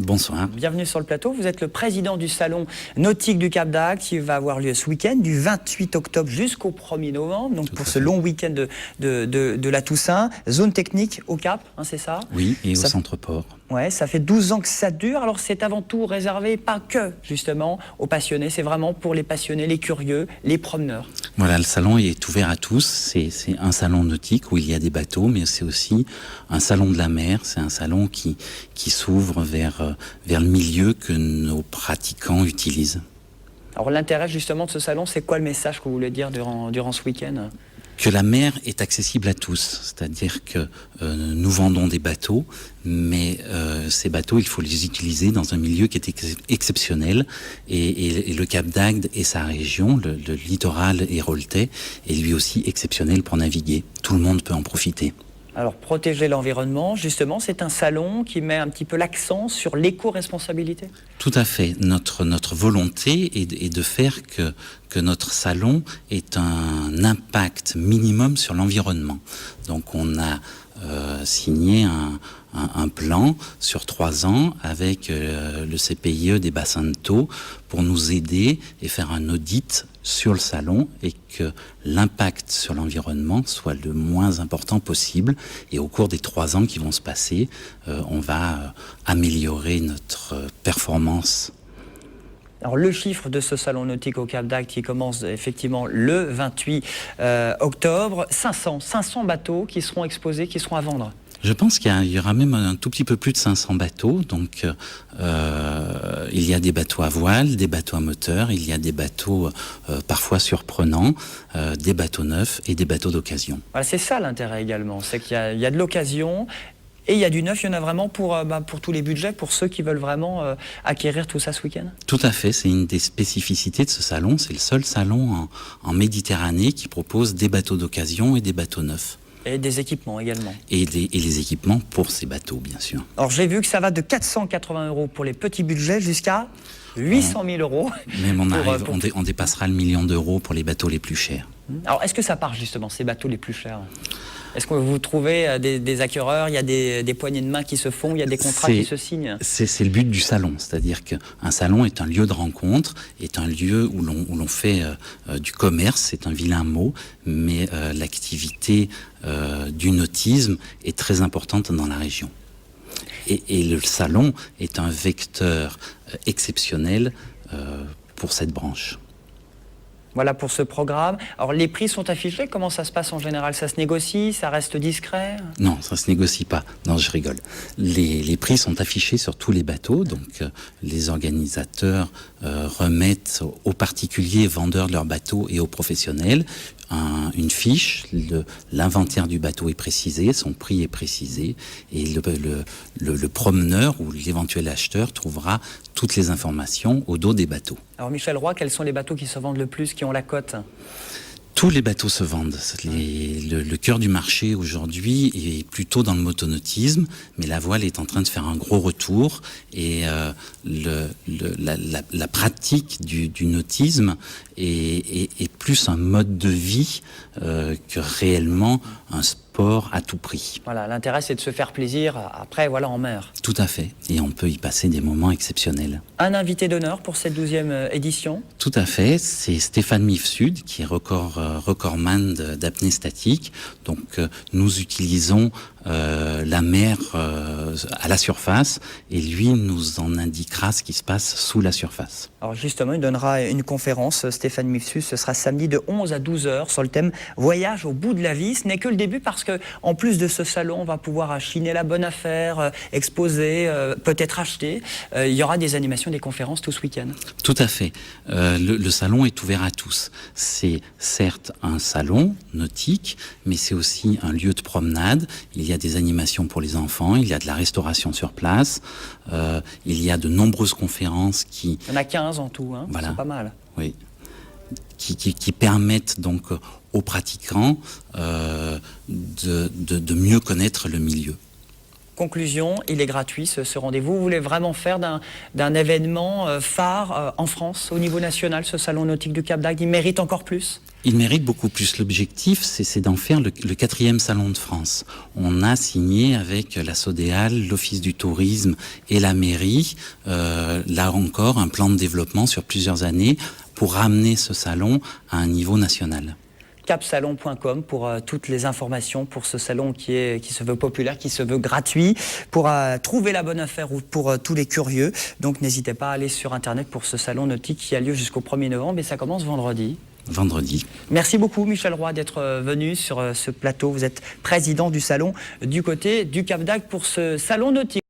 Bonsoir. Bienvenue sur le plateau. Vous êtes le président du salon nautique du Cap d'Agde qui va avoir lieu ce week-end du 28 octobre jusqu'au 1er novembre. Donc pour ce long week-end de la Toussaint. Zone technique au Cap, hein, c'est ça? Oui, et au Centre-Port. Ouais, ça fait 12 ans que ça dure. Alors c'est avant tout réservé pas que justement aux passionnés. C'est vraiment pour les passionnés, les curieux, les promeneurs. Voilà, le salon est ouvert à tous. C'est un salon nautique où il y a des bateaux, mais c'est aussi un salon de la mer. C'est un salon qui s'ouvre vers le milieu que nos pratiquants utilisent. Alors l'intérêt justement de ce salon, c'est quoi le message que vous voulez dire durant ce week-end? Que la mer est accessible à tous, c'est-à-dire que nous vendons des bateaux, mais ces bateaux, il faut les utiliser dans un milieu qui est exceptionnel, et le Cap d'Agde et sa région, le littoral héroltais, est lui aussi exceptionnel pour naviguer. Tout le monde peut en profiter. Alors, protéger l'environnement, justement, c'est un salon qui met un petit peu l'accent sur l'éco-responsabilité. Tout à fait. Notre volonté est de faire que notre salon ait un impact minimum sur l'environnement. Donc, on a signé un plan sur 3 ans avec le CPIE des bassins de Thau pour nous aider et faire un audit sur le salon et que l'impact sur l'environnement soit le moins important possible. Et au cours des 3 ans qui vont se passer, on va améliorer notre performance. Alors le chiffre de ce salon nautique au Cap d'Agde qui commence effectivement le 28 octobre, 500 bateaux qui seront exposés, qui seront à vendre. Je pense qu'il y aura même un tout petit peu plus de 500 bateaux. Donc, il y a des bateaux à voile, des bateaux à moteur, il y a des bateaux parfois surprenants, des bateaux neufs et des bateaux d'occasion. Voilà, c'est ça l'intérêt également, c'est qu'il y a de l'occasion. Et il y a du neuf, il y en a vraiment pour tous les budgets, pour ceux qui veulent vraiment acquérir tout ça ce week-end? Tout à fait, c'est une des spécificités de ce salon. C'est le seul salon en Méditerranée qui propose des bateaux d'occasion et des bateaux neufs. Et des équipements également. Et les équipements pour ces bateaux, bien sûr. Alors j'ai vu que ça va de 480 € pour les petits budgets jusqu'à 800 000 €. Même on dépassera le 1 million d'euros pour les bateaux les plus chers. Alors est-ce que ça part justement, ces bateaux les plus chers? Est-ce que vous trouvez des acquéreurs, il y a des poignées de main qui se font, il y a des contrats qui se signent? C'est le but du salon, c'est-à-dire qu'un salon est un lieu de rencontre, est un lieu où l'on fait du commerce, c'est un vilain mot, mais l'activité du nautisme est très importante dans la région. Et le salon est un vecteur exceptionnel pour cette branche. Voilà pour ce programme. Alors les prix sont affichés, comment ça se passe en général? Ça se négocie, ça reste discret? Non, ça se négocie pas. Non, je rigole. Les prix sont affichés sur tous les bateaux, donc les organisateurs remettent aux particuliers vendeurs de leurs bateaux et aux professionnels une fiche, l'inventaire du bateau est précisé, son prix est précisé, et le promeneur ou l'éventuel acheteur trouvera toutes les informations au dos des bateaux. Alors Michel Roy, quels sont les bateaux qui se vendent le plus, qui ont la cote? Tous les bateaux se vendent. Le cœur du marché aujourd'hui est plutôt dans le motonautisme, mais la voile est en train de faire un gros retour, et la pratique du nautisme est plus un mode de vie que réellement un sport à tout prix. Voilà, l'intérêt c'est de se faire plaisir après, voilà, en mer. Tout à fait, et on peut y passer des moments exceptionnels. Un invité d'honneur pour cette 12e édition? Tout à fait, c'est Stéphane Mifsud qui est recordman d'apnée statique. Donc nous utilisons la mer à la surface, et lui nous en indiquera ce qui se passe sous la surface. Alors justement, il donnera une conférence, Stéphane Mifsud, ce sera samedi de 11 à 12 h sur le thème Voyage au bout de la vie. Ce n'est que le début parce que en plus de ce salon, on va pouvoir chiner la bonne affaire, exposer, peut-être acheter. Il y aura des animations, des conférences tout ce week-end. Tout à fait. Le salon est ouvert à tous. C'est certes un salon nautique, mais c'est aussi un lieu de promenade. Il y a des animations pour les enfants, il y a de la restauration sur place, il y a de nombreuses conférences qui... Il y en a 15 en tout, hein. Voilà. C'est pas mal. Oui. Qui permettent donc aux pratiquants de mieux connaître le milieu. Conclusion, il est gratuit ce rendez-vous. Vous voulez vraiment faire d'un événement phare en France, au niveau national, ce salon nautique du Cap d'Agde, il mérite encore plus? Il mérite beaucoup plus. L'objectif, c'est d'en faire le 4e salon de France. On a signé avec la Sodéal, l'Office du tourisme et la mairie, là encore, un plan de développement sur plusieurs années pour ramener ce salon à un niveau national. Capsalon.com pour toutes les informations pour ce salon qui se veut populaire, qui se veut gratuit, pour trouver la bonne affaire ou pour tous les curieux. Donc n'hésitez pas à aller sur Internet pour ce salon nautique qui a lieu jusqu'au 1er novembre et ça commence vendredi. Vendredi. Merci beaucoup Michel Roy d'être venu sur ce plateau. Vous êtes président du salon du côté du Cap d'Agde pour ce salon nautique.